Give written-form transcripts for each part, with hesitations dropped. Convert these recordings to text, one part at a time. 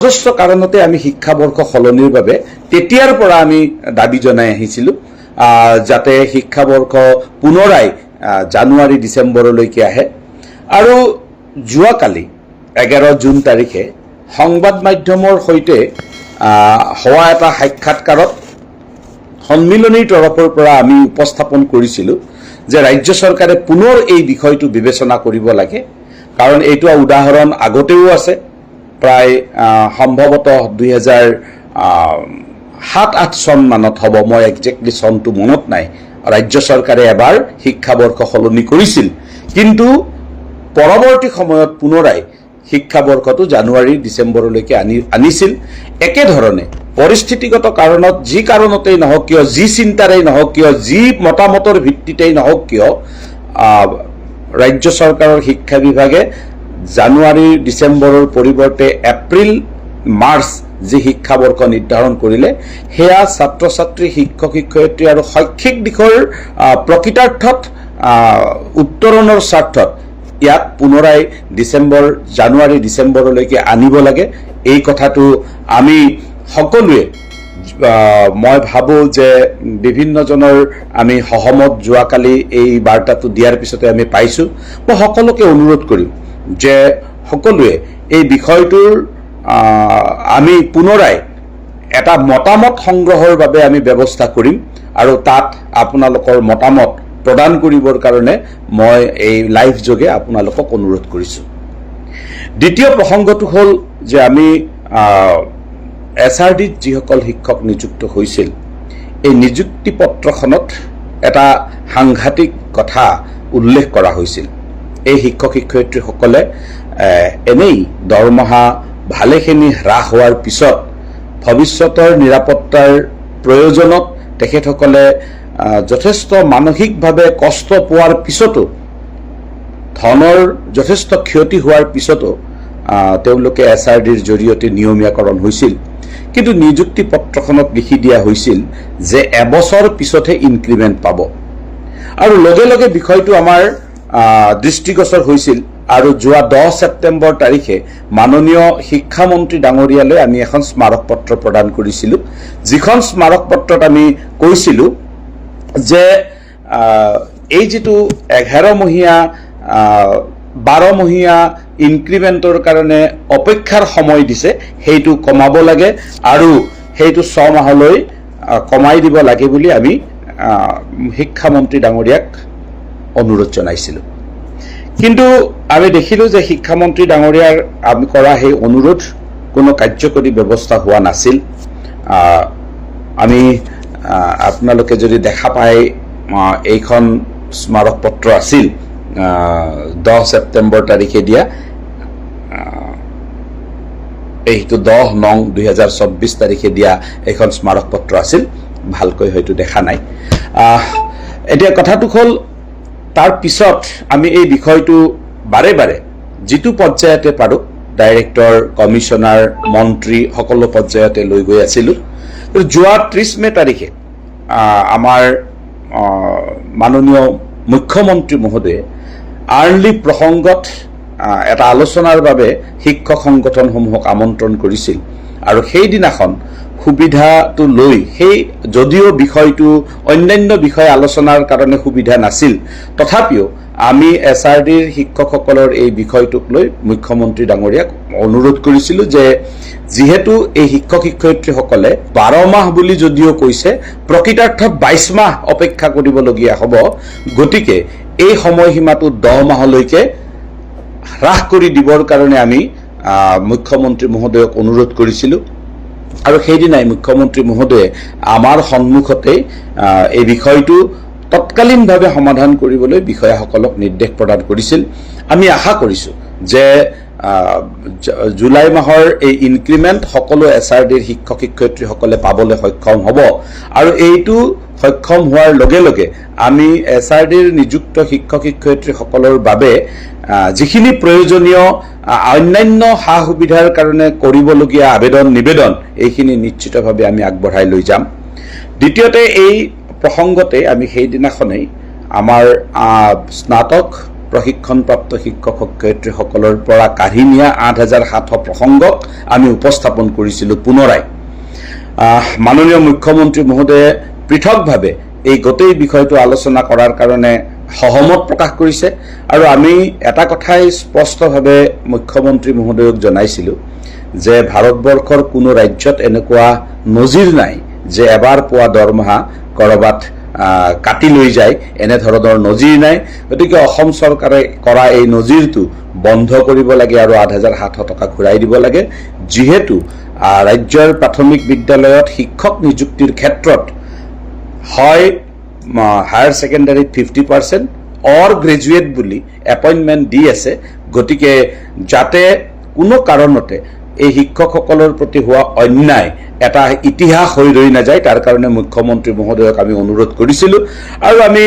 যথেষ্ট কাৰণতে আমি শিক্ষাবৰ্ষ সলনিৰ বাবে তেতিয়াৰ পৰা আমি দাবী জনাই আহিছিলোঁ যাতে শিক্ষাবৰ্ষ পুনৰাই জানুৱাৰী ডিচেম্বৰলৈকে আহে। আৰু যোৱাকালি 11 জুন তাৰিখে সংবাদ মাধ্যমৰ সৈতে হোৱা এটা সাক্ষাৎকাৰত সন্মিলনীৰ তৰফৰ পৰা আমি উপস্থাপন কৰিছিলোঁ যে ৰাজ্য চৰকাৰে পুনৰ এই বিষয়টো বিবেচনা কৰিব লাগে, কাৰণ এইটো উদাহৰণ আগতেও আছে। প্ৰায় সম্ভৱতঃ 2007-08 চন মানত হ'ব, মই একজেক্টলি চনটো মনত নাই, ৰাজ্য চৰকাৰে এবাৰ শিক্ষাবৰ্ষ সলনি কৰিছিল, কিন্তু পৰৱৰ্তী সময়ত পুনৰাই শিক্ষাবৰ্ষটো জানুৱাৰী ডিচেম্বৰলৈকে আনিছিল। একেধৰণে পৰিস্থিতিগত কাৰণত যি কাৰণতেই নহওক কিয়, যি চিন্তাৰেই নহওক কিয়, যি মতামতৰ ভিত্তিতেই নহওক কিয়, ৰাজ্য চৰকাৰৰ শিক্ষা বিভাগে জানুৱাৰী ডিচেম্বৰৰ পৰিৱৰ্তে এপ্ৰিল মাৰ্চ যি শিক্ষাবৰ্ষ নিৰ্ধাৰণ কৰিলে, সেয়া ছাত্ৰ ছাত্ৰী, শিক্ষক শিক্ষয়িত্ৰী আৰু শৈক্ষিক দিশৰ প্ৰকৃতাৰ্থত উত্তৰণৰ স্বাৰ্থত ইয়াক পুনৰাই জানুৱাৰী ডিচেম্বৰলৈকে আনিব লাগে। এই কথাটো আমি সকলোৱে, মই ভাবোঁ যে বিভিন্নজনৰ আমি সহমত যোৱাকালি এই বাৰ্তাটো দিয়াৰ পিছতে আমি পাইছোঁ। মই সকলোকে অনুৰোধ কৰিম যে সকলোৱে এই বিষয়টোৰ আমি পুনৰাই এটা মতামত সংগ্ৰহৰ বাবে আমি ব্যৱস্থা কৰিম, আৰু তাত আপোনালোকৰ মতামত প্ৰদান কৰিবৰ কাৰণে মই এই লাইভ যোগে আপোনালোকক অনুৰোধ কৰিছোঁ। দ্বিতীয় প্ৰসংগটো হ'ল যে আমি SRDত যিসকল শিক্ষক নিযুক্ত হৈছিল, এই নিযুক্তি পত্ৰখনত এটা সাংঘাতিক কথা উল্লেখ কৰা হৈছিল। এই শিক্ষক শিক্ষয়িত্ৰীসকলে এনেই দৰমহা ভালেখিনি হ্ৰাস হোৱাৰ পিছত ভৱিষ্যতৰ নিৰাপত্তাৰ প্ৰয়োজনত তেখেতসকলে যথেষ্ট মানসিকভাৱে কষ্ট পোৱাৰ পিছতো, ধনৰ যথেষ্ট ক্ষতি হোৱাৰ পিছতো তেওঁলোকে SRDৰ জৰিয়তে নিয়মীয়াকৰণ হৈছিল। কিন্তু নিযুক্তি পত্ৰখনত লিখি দিয়া হৈছিল যে এবছৰ পিছতহে ইনক্ৰিমেণ্ট পাব, আৰু লগে লগে বিষয়টো আমাৰ দৃষ্টিগোচৰ হৈছিল। আৰু যোৱা 10 ছেপ্টেম্বৰ তাৰিখে মাননীয় শিক্ষামন্ত্ৰী ডাঙৰীয়ালৈ আমি এখন স্মাৰক পত্ৰ প্ৰদান কৰিছিলোঁ, যিখন স্মাৰক পত্ৰত আমি কৈছিলোঁ যে এই যিটো 11মহীয়া 12মহীয়া ইনক্ৰিমেণ্টৰ কাৰণে অপেক্ষাৰ সময় দিছে, সেইটো কমাব লাগে আৰু সেইটো 6 মাহলৈ কমাই দিব লাগে বুলি আমি শিক্ষামন্ত্ৰী ডাঙৰীয়াক অনুৰোধ জনাইছিলোঁ। কিন্তু আমি দেখিলোঁ যে শিক্ষামন্ত্ৰী ডাঙৰীয়াৰ আমি কৰা সেই অনুৰোধ কোনো কাৰ্যকৰী ব্যৱস্থা হোৱা নাছিল। আমি আপোনালোকে যদি দেখা পায়, এইখন স্মাৰক পত্ৰ আছিল 10 ছেপ্টেম্বৰ তাৰিখে দিয়া, এইটো 10/9/2024 তাৰিখে দিয়া এইখন স্মাৰক পত্ৰ আছিল, ভালকৈ হয়তো দেখা নাই। এতিয়া কথাটো হ'ল, তাৰ পিছত আমি এই বিষয়টো বাৰে বাৰে যিটো পৰ্যায়তে পাৰোঁ, ডাইৰেক্টৰ, কমিশ্যনাৰ, মন্ত্ৰী সকলো পৰ্যায়তে লৈ গৈ আছিলোঁ। যোৱা 30 মে তাৰিখে আমাৰ মাননীয় মুখ্যমন্ত্ৰী মহোদয়ে আৰ্লি প্ৰসংগত এটা আলোচনাৰ বাবে শিক্ষক সংগঠনসমূহক আমন্ত্ৰণ কৰিছিল, আৰু সেইদিনাখন সুবিধাটো লৈ যদিও বিষয়টো অন্যান্য বিষয় আলোচনাৰ কাৰণে সুবিধা নাছিল, তথাপিও আমি SRDৰ শিক্ষকসকলৰ এই বিষয়টোক লৈ মুখ্যমন্ত্ৰী ডাঙৰীয়াক অনুৰোধ কৰিছিলোঁ যে যিহেতু এই শিক্ষক শিক্ষয়িত্ৰীসকলে 12 মাহ বুলি যদিও কৈছে, প্ৰকৃতাৰ্থত 22 মাহ অপেক্ষা কৰিবলগীয়া হ'ব, গতিকে এই সময়সীমাটো 10 মাহলৈকে হ্ৰাস কৰি দিবৰ কাৰণে আমি মুখ্যমন্ত্ৰী মহোদয়ক অনুৰোধ কৰিছিলোঁ। আৰু সেইদিনাই মুখ্যমন্ত্ৰী মহোদয়ে আমাৰ সন্মুখতে এই বিষয়টো তৎকালীনভাৱে সমাধান কৰিবলৈ বিষয়াসকলক নিৰ্দেশ প্ৰদান কৰিছিল। আমি আশা কৰিছোঁ যে জুলাই মাহৰ এই ইনক্ৰিমেণ্ট সকলো SRDৰ শিক্ষক শিক্ষয়িত্ৰীসকলে পাবলৈ সক্ষম হ'ব, আৰু এইটো সক্ষম হোৱাৰ লগে লগে আমি SRDৰ নিযুক্ত শিক্ষক শিক্ষয়িত্ৰীসকলৰ বাবে যিখিনি প্ৰয়োজনীয় অন্যান্য সা সুবিধাৰ কাৰণে কৰিবলগীয়া আবেদন নিবেদন, এইখিনি নিশ্চিতভাৱে আমি আগবঢ়াই লৈ যাম। দ্বিতীয়তে, এই প্ৰসংগতে আমি সেইদিনাখনেই আমাৰ স্নাতক প্ৰশিক্ষণপ্ৰাপ্ত শিক্ষক শিক্ষয়িত্ৰীসকলৰ পৰা কাঢ়ি নিয়া 8,700 প্ৰসংগক আমি উপস্থাপন কৰিছিলোঁ পুনৰাই। মাননীয় মুখ্যমন্ত্ৰী মহোদয়ে পৃথকভাৱে এই গোটেই বিষয়টো আলোচনা কৰাৰ কাৰণে সহমত প্ৰকাশ কৰিছে আৰু আমি এটা কথাই স্পষ্টভাৱে মুখ্যমন্ত্ৰী মহোদয়ক জনাইছিলোঁ যে ভাৰতবৰ্ষৰ কোনো ৰাজ্যত এনেকুৱা নজিৰ নাই যে এবাৰ পোৱা দৰমহা কৰবাত কাটি লৈ যায়, এনেধৰণৰ নজিৰ নাই। গতিকে অসম চৰকাৰে কৰা এই নজিৰটো বন্ধ কৰিব লাগে আৰু 8,700 টকা ঘূৰাই দিব লাগে, যিহেতু ৰাজ্যৰ প্ৰাথমিক বিদ্যালয়ত শিক্ষক নিযুক্তিৰ ক্ষেত্ৰত হয় হায়াৰ ছেকেণ্ডাৰীত 50% অৰ গ্ৰেজুৱেট বুলি এপইণ্টমেণ্ট দি আছে। গতিকে যাতে কোনো কাৰণতে এই শিক্ষকসকলৰ প্ৰতি হোৱা অন্যায় এটা ইতিহাস হৈ ৰৈ নাযায়, তাৰ কাৰণে মুখ্যমন্ত্ৰী মহোদয়ক আমি অনুৰোধ কৰিছিলোঁ আৰু আমি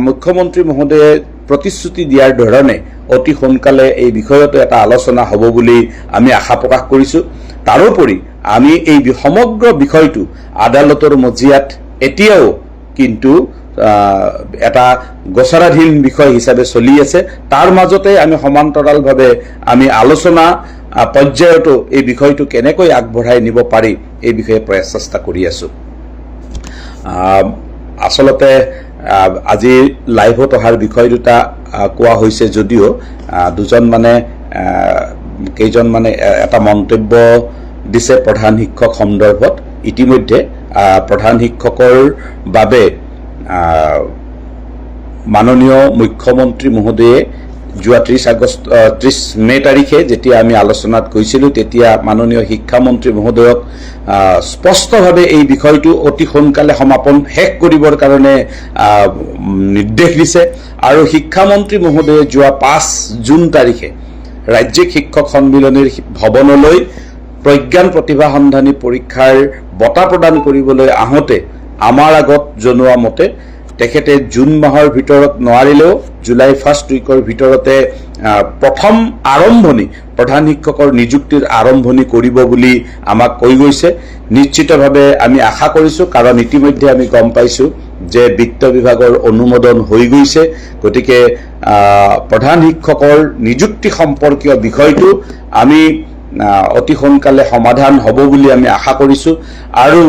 মুখ্যমন্ত্ৰী মহোদয়ে প্ৰতিশ্ৰুতি দিয়াৰ ধৰণে অতি সোনকালে এই বিষয়তো এটা আলোচনা হ'ব বুলি আমি আশা প্ৰকাশ কৰিছোঁ। তাৰোপৰি আমি এই সমগ্ৰ বিষয়টো আদালতৰ মজিয়াত এতিয়াও কিন্তু এটা গোচৰাধীন বিষয় হিচাপে চলি আছে। তাৰ মাজতে আমি সমান্তৰালভাৱে আমি আলোচনা পৰ্যায়তো এই বিষয়টো কেনেকৈ আগবঢ়াই নিব পাৰি এই বিষয়ে প্ৰচেষ্টা কৰি আছোঁ। আচলতে আজি লাইভত অহাৰ বিষয় দুটা কোৱা হৈছে যদিও কেইজনমানে এটা মন্তব্য দিছে প্ৰধান শিক্ষক সন্দৰ্ভত। ইতিমধ্যে প্ৰধান শিক্ষকৰ বাবে মাননীয় মুখ্যমন্ত্ৰী মহোদয়ে যোৱা 30 মে তাৰিখে যেতিয়া আমি আলোচনাত কৈছিলোঁ, তেতিয়া মাননীয় শিক্ষামন্ত্ৰী মহোদয়ক স্পষ্টভাৱে এই বিষয়টো অতি সোনকালে সমাপন শেষ কৰিবৰ কাৰণে নিৰ্দেশ দিছে আৰু শিক্ষামন্ত্ৰী মহোদয়ে যোৱা 5 জুন তাৰিখে ৰাজ্যিক শিক্ষক সন্মিলনীৰ ভৱনলৈ প্ৰজ্ঞান প্ৰতিভা সন্ধানী পৰীক্ষাৰ বঁটা প্ৰদান কৰিবলৈ আহোঁতে আমাৰ আগত জনোৱা মতে তেখেতে জুন মাহৰ ভিতৰত নোৱাৰিলেও জুলাই ফাৰ্ষ্ট উইকৰ ভিতৰতে প্ৰথম আৰম্ভণি প্ৰধান শিক্ষকৰ নিযুক্তিৰ আৰম্ভণি কৰিব বুলি আমাক কৈ গৈছে। নিশ্চিতভাৱে আমি আশা কৰিছোঁ, কাৰণ ইতিমধ্যে আমি গম পাইছোঁ যে বিত্ত বিভাগৰ অনুমোদন হৈ গৈছে। গতিকে প্ৰধান শিক্ষকৰ নিযুক্তি সম্পৰ্কীয় বিষয়টো আমি অতি সোনকালে সমাধান হ'ব বুলি আমি আশা কৰিছোঁ আৰু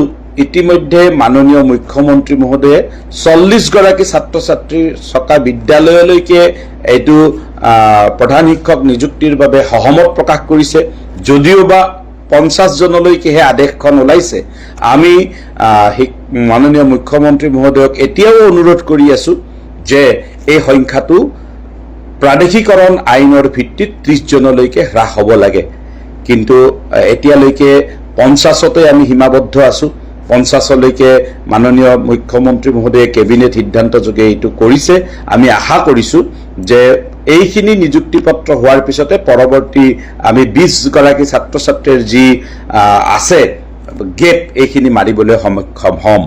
ইতিমধ্যে মাননীয় মুখ্যমন্ত্ৰী মহোদয়ে 40 গৰাকী ছাত্ৰ ছাত্ৰীৰ থকা বিদ্যালয়লৈকে এইটো প্ৰধান শিক্ষক নিযুক্তিৰ বাবে সহমত প্ৰকাশ কৰিছে। যদিওবা 50 জনলৈকেহে আদেশখন ওলাইছে, আমি মাননীয় মুখ্যমন্ত্ৰী মহোদয়ক এতিয়াও অনুৰোধ কৰি আছো যে এই সংখ্যাটো প্ৰাদেশিকৰণ আইনৰ ভিত্তিত 30 জনলৈকে হ্ৰাস হ'ব লাগে। কিন্তু এতিয়ালৈকে 50তে আমি সীমাবদ্ধ আছো। 50লৈকে মাননীয় মুখ্যমন্ত্ৰী মহোদয়ে কেবিনেট সিদ্ধান্ত যোগে এইটো কৰিছে। আমি আশা কৰিছোঁ যে এইখিনি নিযুক্তি পত্ৰ হোৱাৰ পিছতে পৰৱৰ্তী আমি 20 গৰাকী ছাত্ৰ ছাত্ৰীৰ যি আছে গেপ, এইখিনি মাৰিবলৈ সক্ষম হ'ম।